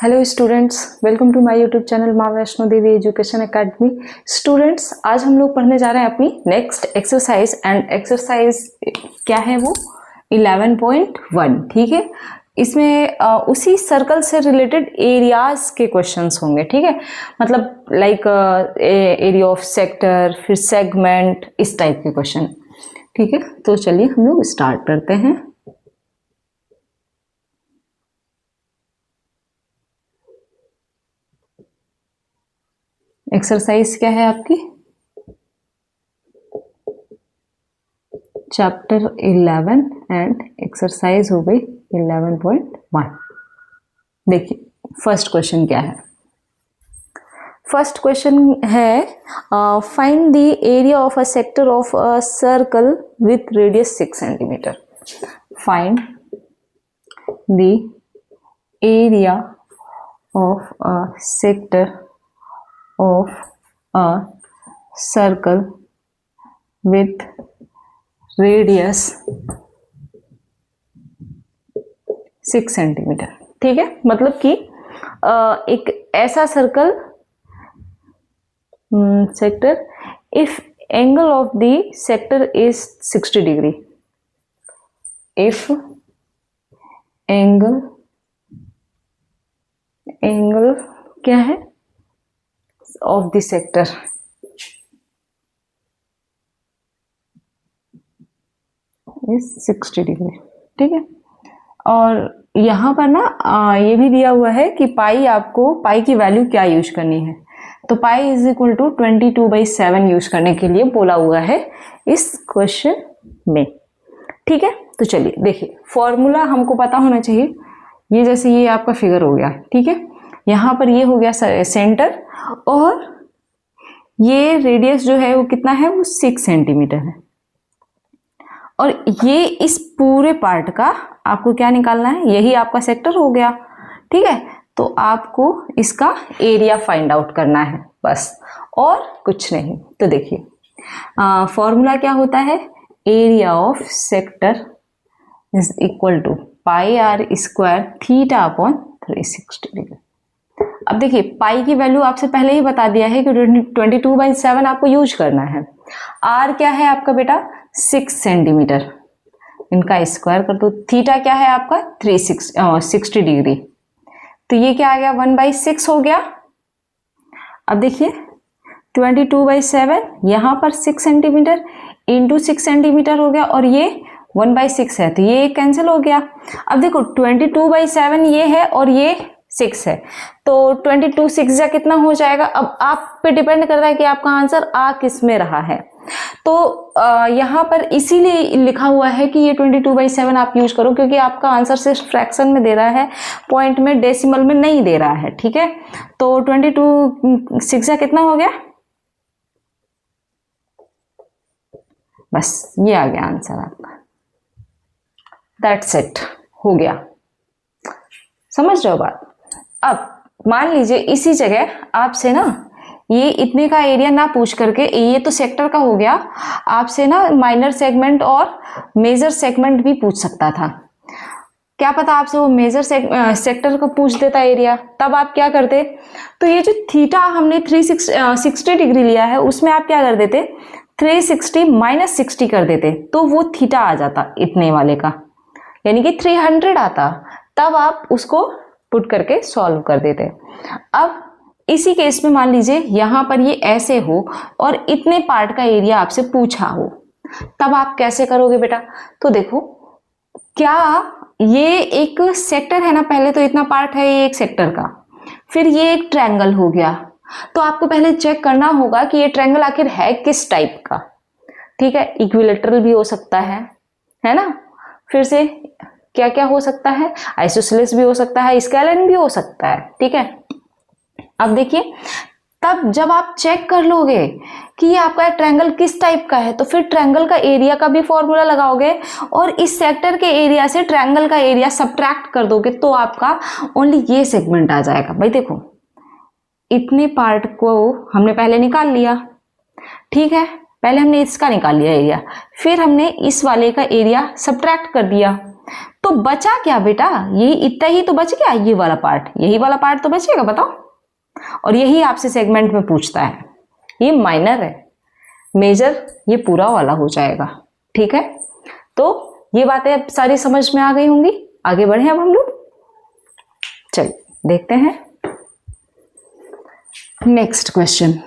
Hello students, welcome to my YouTube channel Maa Vaishno Devi education academy. Students, आज हम लोग पढ़ने जा रहे हैं अपनी नेक्स्ट एक्सरसाइज। एंड एक्सरसाइज क्या है वो 11.1। ठीक है, इसमें उसी सर्कल से रिलेटेड एरियाज के क्वेश्चंस होंगे। ठीक है, मतलब लाइक एरिया ऑफ सेक्टर, फिर सेगमेंट, इस टाइप के क्वेश्चन। ठीक है, तो चलिए हम लोग स्टार्ट करते हैं। एक्सरसाइज क्या है आपकी? चैप्टर 11 एंड एक्सरसाइज हो गई 11.1। देखिए फर्स्ट क्वेश्चन क्या है। फर्स्ट क्वेश्चन है find the area of a sector of a circle with radius 6 centimetre. Find the area of a sector of a circle with radius 6 centimetre. ठीक है, मतलब कि एक ऐसा circle sector if angle of the sector is 60 degree. If angle क्या है of the sector is 60 degree. ठीक है, और यहाँ पर ना ये भी दिया हुआ है कि पाई, आपको पाई की वैल्यू क्या यूज करनी है। तो pi is equal to 22/7 use करने के लिए बोला हुआ है इस क्वेश्चन में। ठीक है, तो चलिए देखिए, फॉर्मूला हमको पता होना चाहिए। ये जैसे ये आपका फिगर हो गया, ठीक है, यहाँ पर ये हो गया सेंटर, और ये रेडियस जो है वो कितना है, वो 6 सेंटीमीटर है। और ये इस पूरे पार्ट का आपको क्या निकालना है, यही आपका सेक्टर हो गया। ठीक है, तो आपको इसका एरिया फाइंड आउट करना है बस, और कुछ नहीं। तो देखिए फॉर्मूला क्या होता है, area of sector is equal to pi r square theta upon 360 degree. अब देखिए पाई की वैल्यू आपसे पहले ही बता दिया है कि 22/7 आपको यूज करना है। आर क्या है आपका बेटा, 6 सेंटीमीटर, इनका स्क्वायर कर दो। थीटा क्या है आपका 360 डिग्री, तो ये क्या आ गया 1/6 हो गया। अब देखिए 22/7 यहाँ पर 6 सेंटीमीटर इंटू 6 सेंटीमीटर हो गया, और ये 1/6 है, तो ये कैंसिल हो गया। अब देखो 22/7 ये है और ये 6 है, तो 22 6 जा कितना हो जाएगा। अब आप पे डिपेंड करता है कि आपका आंसर आ किस में रहा है। तो यहाँ पर इसीलिए लिखा हुआ है कि ये 22/7 आप यूज करो, क्योंकि आपका आंसर सिर्फ फ्रैक्शन में दे रहा है, पॉइंट में, डेसिमल में नहीं दे रहा है। ठीक है, तो 22 6 जा कितना हो गया, बस ये आ गया आंसर आपका। दैट्स इट, हो गया। समझ रहे हो बात। अब मान लीजिए इसी जगह आपसे ना ये इतने का एरिया ना पूछ करके, ये तो सेक्टर का हो गया, आपसे ना माइनर सेगमेंट और मेजर सेगमेंट भी पूछ सकता था। क्या पता आपसे वो मेजर सेक्टर का पूछ देता एरिया, तब आप क्या करते, तो ये जो थीटा हमने 360 डिग्री लिया है उसमें आप क्या कर देते, 360 माइनस 60 कर देते, तो वो थीटा आ जाता इतने वाले का, यानी कि 300 आता। तब आप उसको पुट करके सॉल्व कर देते। अब इसी केस में मान लीजिए यहाँ पर ये ऐसे हो और इतने पार्ट का एरिया आपसे पूछा हो, तब आप कैसे करोगे बेटा। तो देखो, क्या ये एक सेक्टर है ना, पहले तो इतना पार्ट है ये एक सेक्टर का, फिर ये एक ट्रायंगल हो गया, तो आपको पहले चेक करना होगा कि ये ट्रायंगल आखिर है किस टाइप का। ठीक है, इक्विलेटरल भी हो सकता है ना, फिर से क्या क्या हो सकता है, आइसोसेलेस भी हो सकता है, स्केलेन भी हो सकता है। ठीक है, अब देखिए, तब जब आप चेक कर लोगे कि ये आपका ट्रायंगल किस टाइप का है, तो फिर ट्रायंगल का एरिया का भी फॉर्मूला लगाओगे, और इस सेक्टर के एरिया से ट्रायंगल का एरिया सब्ट्रैक्ट कर दोगे, तो आपका ओनली ये सेगमेंट आ जाएगा। भाई देखो, इतने पार्ट को हमने पहले निकाल लिया। ठीक है, पहले हमने इसका निकाल लिया एरिया, फिर हमने इस वाले का एरिया सब्ट्रैक्ट कर दिया, तो बचा क्या बेटा, यही इतना ही तो बच गया, ये वाला पार्ट, यही वाला पार्ट तो बचेगा, बताओ। और यही आपसे सेगमेंट में पूछता है, ये माइनर है, मेजर ये पूरा वाला हो जाएगा। ठीक है, तो ये बातें अब सारी समझ में आ गई होंगी। आगे बढ़े अब हम लोग, चलिए देखते हैं next question.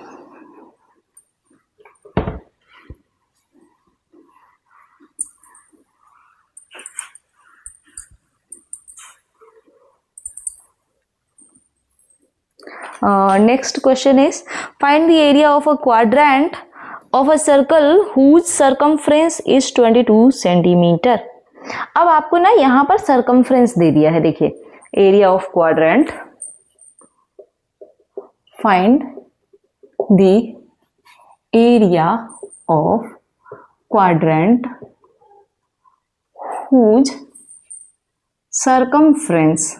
Next question is find the area of a quadrant of a circle whose circumference is 22 centimetre. अब आपको ना यहां पर circumference दे दिया है, देखिए area of quadrant, find the area of quadrant whose circumference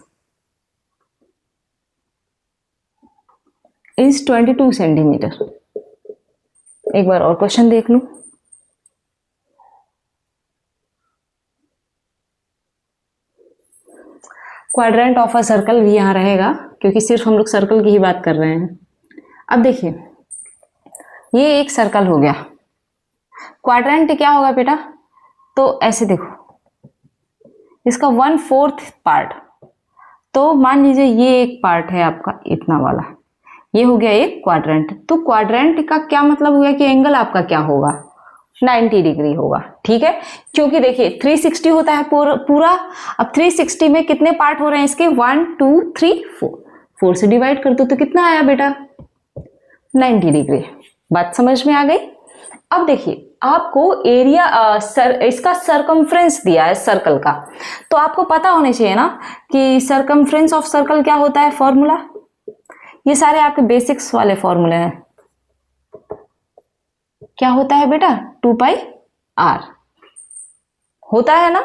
is 22 centimetre. एक बार और क्वेश्चन देख लूं। क्वाड्रेंट ऑफ अ सर्कल भी यहां रहेगा, क्योंकि सिर्फ हम लोग सर्कल की ही बात कर रहे हैं। अब देखिए ये एक सर्कल हो गया, क्वाड्रेंट क्या होगा बेटा, तो ऐसे देखो इसका 1/4 पार्ट, तो मान लीजिए ये एक पार्ट है आपका इतना वाला, ये हो गया एक क्वाड्रेंट। तो क्वाड्रेंट का क्या मतलब हो गया कि एंगल आपका क्या होगा, 90 डिग्री होगा। ठीक है, क्योंकि देखिए 360 होता है पूरा। अब 360 में कितने पार्ट हो रहे हैं इसके, 1 2 3 4, 4 से डिवाइड कर दो तो कितना आया बेटा, 90 डिग्री। बात समझ में आ गई। अब देखिए आपको एरिया इसका सरकमफ्रेंस दिया है सर्कल का, तो आपको पता होना चाहिए ना कि सरकमफ्रेंस ऑफ सर्कल क्या होता है, फॉर्मूला। ये सारे आपके बेसिक्स वाले फॉर्मूले हैं। क्या होता है बेटा, 2πr होता है ना।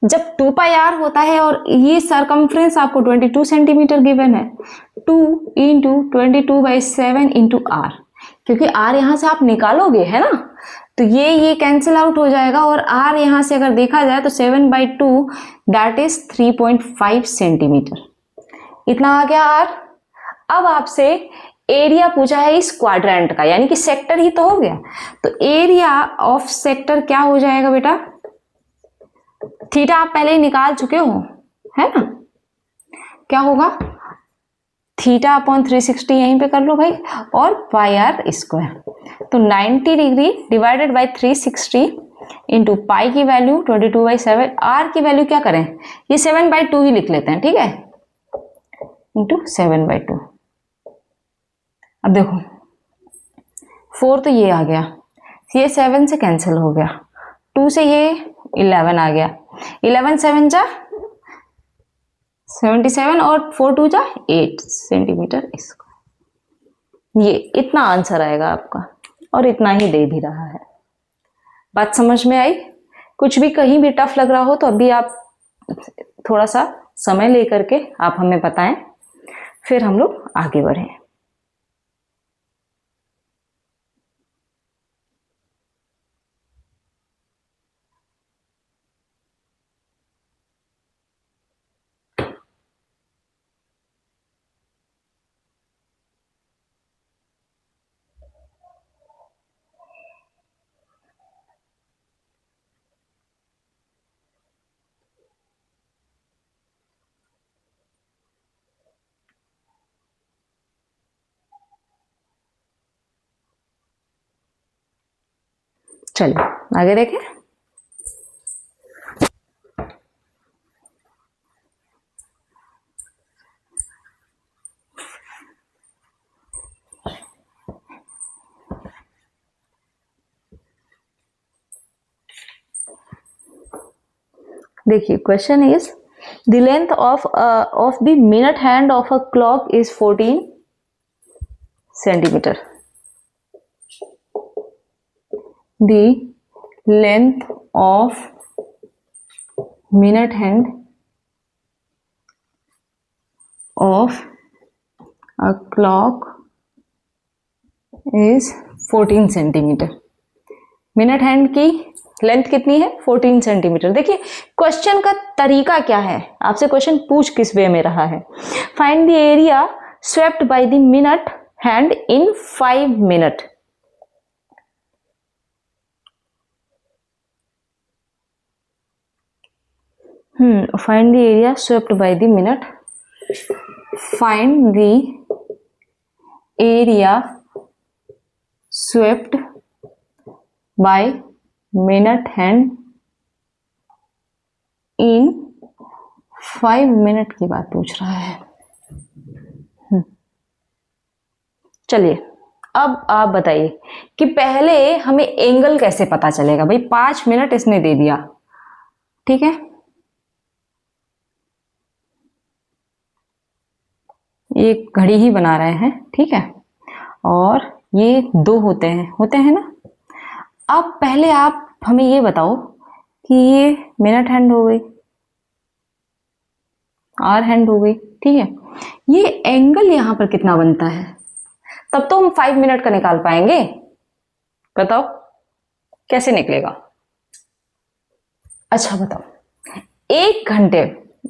जब 2πr होता है और ये सरकमफ्रेंस आपको 22 सेंटीमीटर गिवन है, 2 × 22/7 × r, क्योंकि r यहां से आप निकालोगे है ना, तो ये कैंसिल आउट हो जाएगा, और r यहां से अगर देखा जाए तो 7/2 दैट इज 3.5 सेंटीमीटर, इतना आ गया r। अब आपसे एरिया पूछा है इस क्वाड्रेंट का, यानी कि सेक्टर ही तो हो गया, तो एरिया ऑफ सेक्टर क्या हो जाएगा बेटा, थीटा आप पहले ही निकाल चुके हो है ना, क्या होगा θ/360, यहीं पे कर लो भाई, और πr²। तो 90 degree divided by 360 into pi की वैल्यू 22/7, r की वैल्यू क्या करें, ये 7/2 ही लिख लेते हैं, ठीक है, इंटू 7/2। अब देखो 4 तो ये आ गया, ये 7 से कैंसिल हो गया, 2 से ये 11 आ गया, 11 7 जा 77 और 4 2 जा 8 सेंटीमीटर स्क्वायर। ये इतना आंसर आएगा आपका, और इतना ही दे भी रहा है। बात समझ में आई। कुछ भी कहीं भी टफ लग रहा हो तो अभी आप थोड़ा सा समय लेकर के आप हमें बताएं, फिर हम लोग आगे बढ़ें। चलिए आगे देखें। देखिए question is the length of the minute hand of a clock is 14 centimetre. The length of minute hand of a clock is 14 centimetre. Minute hand की लेंथ कितनी है 14 सेंटीमीटर। देखिए क्वेश्चन का तरीका क्या है, आपसे क्वेश्चन पूछ किस वे में रहा है। Find the area swept by the minute hand in 5 minute. Find the area swept by the minute, find the area swept by minute hand in 5 minute की बात पूछ रहा है। चलिए अब आप बताइए कि पहले हमें एंगल कैसे पता चलेगा। भाई 5 मिनट इसने दे दिया, ठीक है, ये घड़ी ही बना रहे हैं, ठीक है, और ये 2 होते हैं ना। अब पहले आप हमें ये बताओ कि ये मिनट हैंड हो गई, आवर हैंड हो गई, ठीक है, ये एंगल यहां पर कितना बनता है, तब तो हम 5 मिनट का निकाल पाएंगे। बताओ कैसे निकलेगा। अच्छा बताओ, 1 घंटे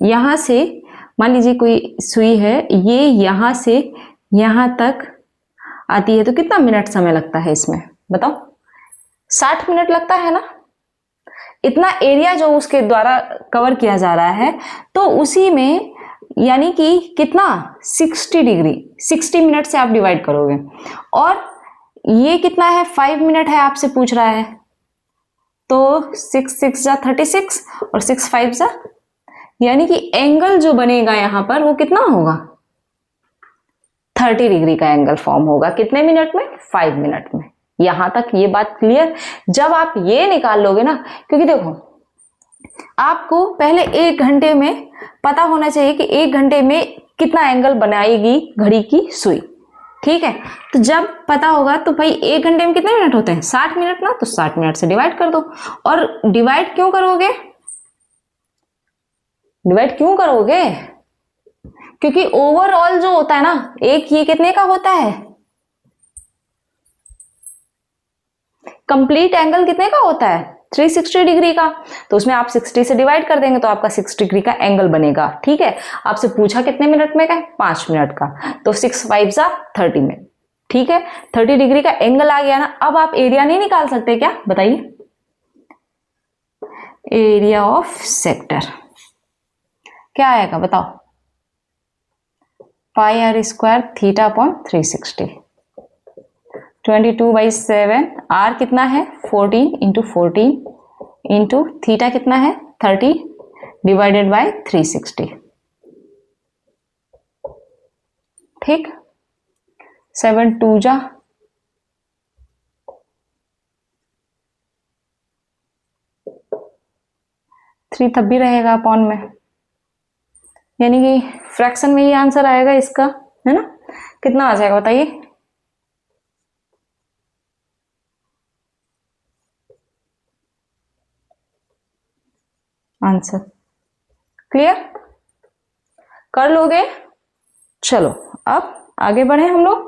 यहां से मान लीजिए कोई सुई है, ये यहां से यहां तक आती है तो कितना मिनट समय लगता है इसमें, बताओ। 60 मिनट लगता है ना। इतना एरिया जो उसके द्वारा कवर किया जा रहा है, तो उसी में यानी कि कितना 60 डिग्री 60 मिनट से आप डिवाइड करोगे, और ये कितना है 5 मिनट है आपसे पूछ रहा है, तो 6 6 जा 36 और 6 5 जा, यानी कि एंगल जो बनेगा यहां पर वो कितना होगा 30 डिग्री का एंगल फॉर्म होगा। कितने मिनट में 5 मिनट में। यहां तक ये बात क्लियर। जब आप ये निकाल लोगे ना, क्योंकि देखो आपको पहले 1 घंटे में पता होना चाहिए कि 1 घंटे में कितना एंगल बनाएगी घड़ी की सुई, ठीक है। तो जब पता होगा तो भाई 1 घंटे में कितने मिनट होते हैं 60 मिनट ना, तो 60 मिनट से डिवाइड कर दो। और डिवाइड क्यों करोगे, क्योंकि ओवरऑल जो होता है ना, एक ये कितने का होता है, कंप्लीट एंगल कितने का होता है 360 डिग्री का, तो उसमें आप 60 से डिवाइड कर देंगे तो आपका 6 डिग्री का एंगल बनेगा, ठीक है। आपसे पूछा कितने मिनट में का, 5 मिनट का, तो 6 5 जा 30 में, ठीक है। 30 डिग्री का एंगल आ गया ना। अब आप एरिया नहीं निकाल सकते क्या, बताइए। एरिया ऑफ सेक्टर क्या आएगा बताओ, pi r square theta upon 360, 22/7, r कितना है 14 इंटू 14 इंटू थीटा कितना है 30 डिवाइडेड बाय 360, ठीक। 7 2 जा 3 तब भी रहेगा अपॉन में, यानी कि फ्रैक्शन में ये आंसर आएगा इसका, है ना। कितना आ जाएगा बताइए, आंसर क्लियर कर लोगे। चलो अब आगे बढ़े हम लोग।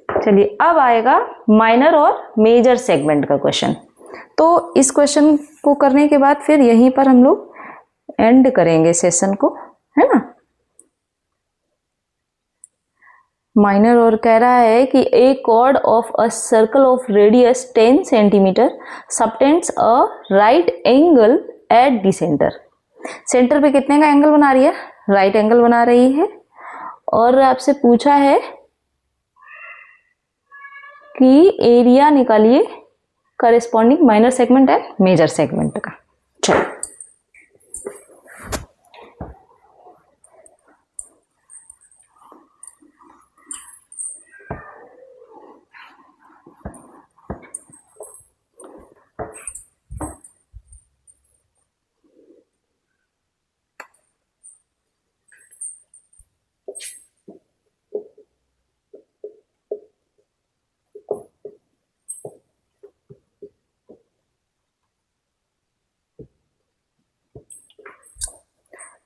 चलिए अब आएगा माइनर और मेजर सेगमेंट का क्वेश्चन। तो इस क्वेश्चन को करने के बाद फिर यहीं पर हम लोग एंड करेंगे सेशन को, है ना। माइनर और कह रहा है कि a chord of a circle of radius 10 centimetre subtends a right angle at the centre. Centre पे कितने का एंगल बना रही है, राइट एंगल बना रही है। और आपसे पूछा है कि एरिया निकालिए corresponding minor segment and major segment का। चलो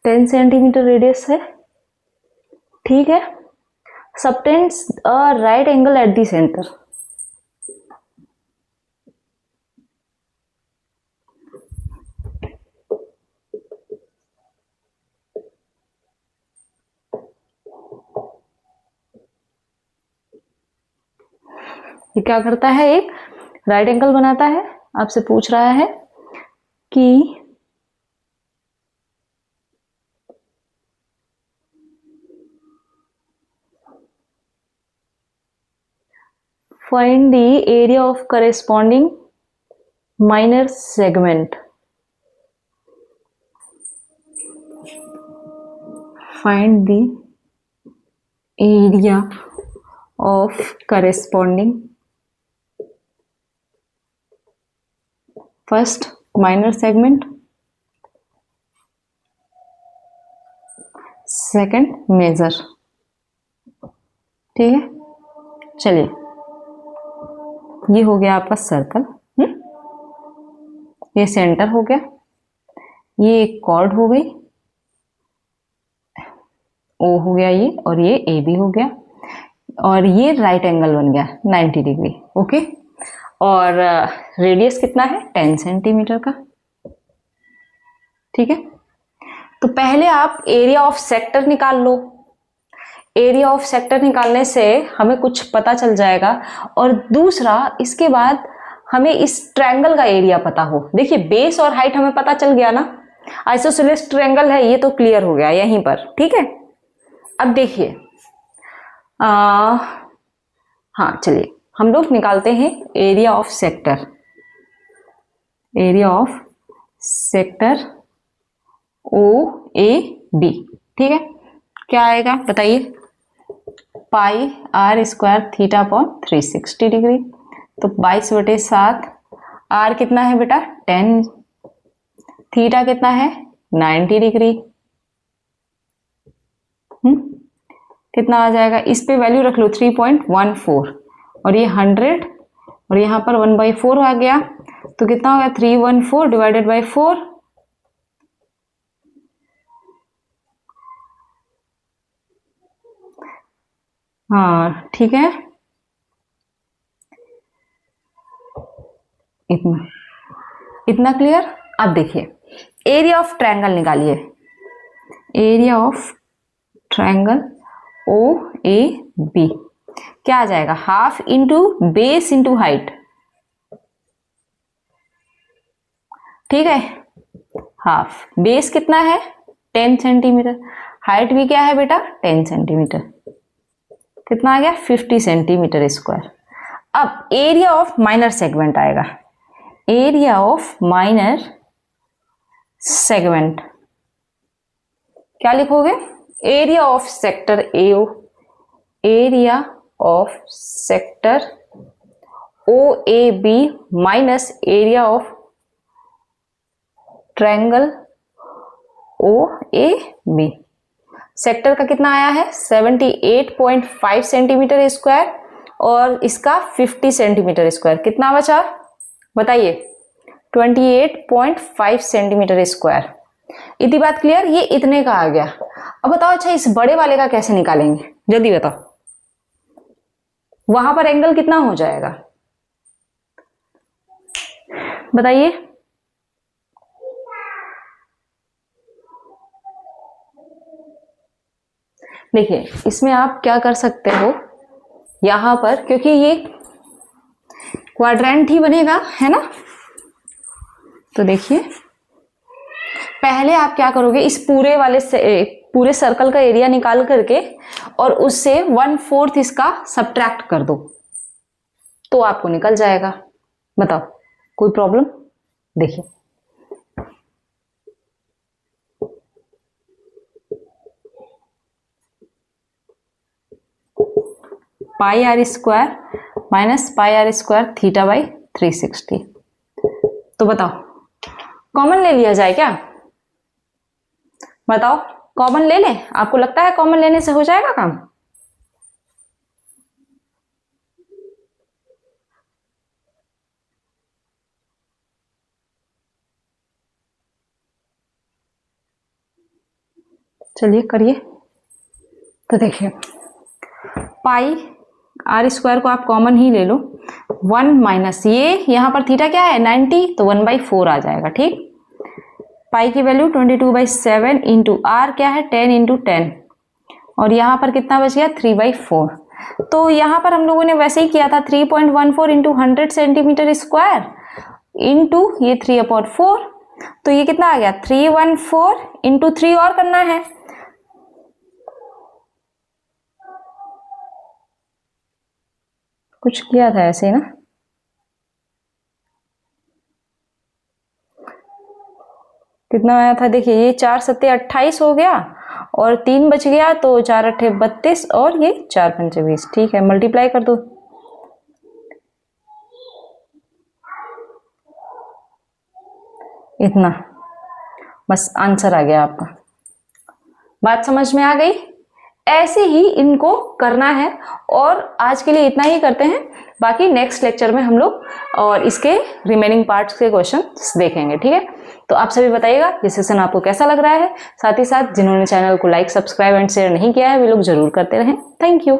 टेन सेंटीमीटर रेडियस है, ठीक है। subtends a right angle at the center. ये क्या करता है, एक राइट एंगल बनाता है। आपसे पूछ रहा है कि find the area of corresponding minor segment. Find the area of corresponding first minor segment, second major। ठीक है, चलिए ये हो गया आपका सर्कल, ये सेंटर हो गया, ये एक कॉर्ड हो गई, ओ हो गया ये, और ये ए बी हो गया, और ये राइट एंगल बन गया 90 डिग्री। ओके, और रेडियस कितना है, 10 सेंटीमीटर का। ठीक है, तो पहले आप एरिया ऑफ सेक्टर निकाल लो। एरिया ऑफ सेक्टर निकालने से हमें कुछ पता चल जाएगा, और दूसरा इसके बाद हमें इस ट्रायंगल का एरिया पता हो। देखिए बेस और हाइट हमें पता चल गया ना, आइसोसेलेस ट्रायंगल है, ये तो क्लियर हो गया यहीं पर। ठीक है, अब देखिए हाँ चलिए हम लोग निकालते हैं area of sector. Area of sector O A B. ठीक है, क्या आएगा बताइए, pi r square theta upon 360 degree. तो 22/7, आर कितना है बेटा 10, थीटा कितना है 90 डिग्री। कितना आ जाएगा, इस पे वैल्यू रख लो 3.14, और ये 100, और यहाँ पर 1/4 आ गया, तो कितना हो गया 314 डिवाइडेड बाई 4। हाँ ठीक है, इतना इतना क्लियर। अब देखिए एरिया ऑफ ट्रायंगल निकालिए। Area of triangle O A B क्या आ जाएगा, half into base into height. ठीक है, हाफ, बेस कितना है 10 सेंटीमीटर, हाइट भी क्या है बेटा 10 सेंटीमीटर, कितना आ गया 50 सेंटीमीटर स्क्वायर। अब एरिया ऑफ माइनर सेगमेंट आएगा। एरिया ऑफ माइनर सेगमेंट क्या लिखोगे, area of sector A O, area of sector O A B minus area of triangle O A B. Sector का कितना आया है 78.5 सेंटीमीटर स्क्वायर, और इसका 50 सेंटीमीटर स्क्वायर, कितना बचा बताइए 28.5 सेंटीमीटर स्क्वायर। इतनी बात क्लियर, ये इतने का आ गया। अब बताओ अच्छा इस बड़े वाले का कैसे निकालेंगे, जल्दी बताओ, वहां पर एंगल कितना हो जाएगा बताइए। देखिए इसमें आप क्या कर सकते हो, यहां पर क्योंकि ये क्वाड्रेंट ही बनेगा है ना, तो देखिए पहले आप क्या करोगे, इस पूरे वाले से पूरे सर्कल का एरिया निकाल करके और उससे 1/4 इसका सब्ट्रैक्ट कर दो, तो आपको निकल जाएगा। बताओ कोई प्रॉब्लम, देखिए pi r square minus pi r square theta by 360। तो बताओ कॉमन ले लिया जाए क्या, बताओ कॉमन ले लें, आपको लगता है कॉमन लेने से हो जाएगा काम। चलिए करिए, तो देखिए पाई आर स्क्वायर को आप कॉमन ही ले लो, 1 माइनस ये यहाँ पर थीटा क्या है 90, तो 1/4 आ जाएगा। ठीक, पाई की वैल्यू 22/7 इंटू आर क्या है 10 इंटू 10, और यहाँ पर कितना बच गया 3/4। तो यहाँ पर हम लोगों ने वैसे ही किया था 3.14 इंटू 100 सेंटीमीटर स्क्वायर इंटू ये 3/4, तो ये कितना आ गया 314 इंटू 3 और करना है, कुछ किया था ऐसे ना, कितना आया था देखिए, ये 4 सत्ते 28 हो गया और 3 बच गया, तो 4 अट्ठे 32 और ये 4 पंचे 20। ठीक है, मल्टीप्लाई कर दो, इतना, बस आंसर आ गया आपका। बात समझ में आ गई? ऐसे ही इनको करना है, और आज के लिए इतना ही करते हैं, बाकी नेक्स्ट लेक्चर में हम लोग और इसके रिमेनिंग पार्ट्स के क्वेश्चन देखेंगे। ठीक है, तो आप सभी बताइएगा ये सेशन आपको कैसा लग रहा है। साथ ही साथ जिन्होंने चैनल को लाइक, सब्सक्राइब एंड शेयर नहीं किया है वे लोग जरूर करते रहें। Thank you.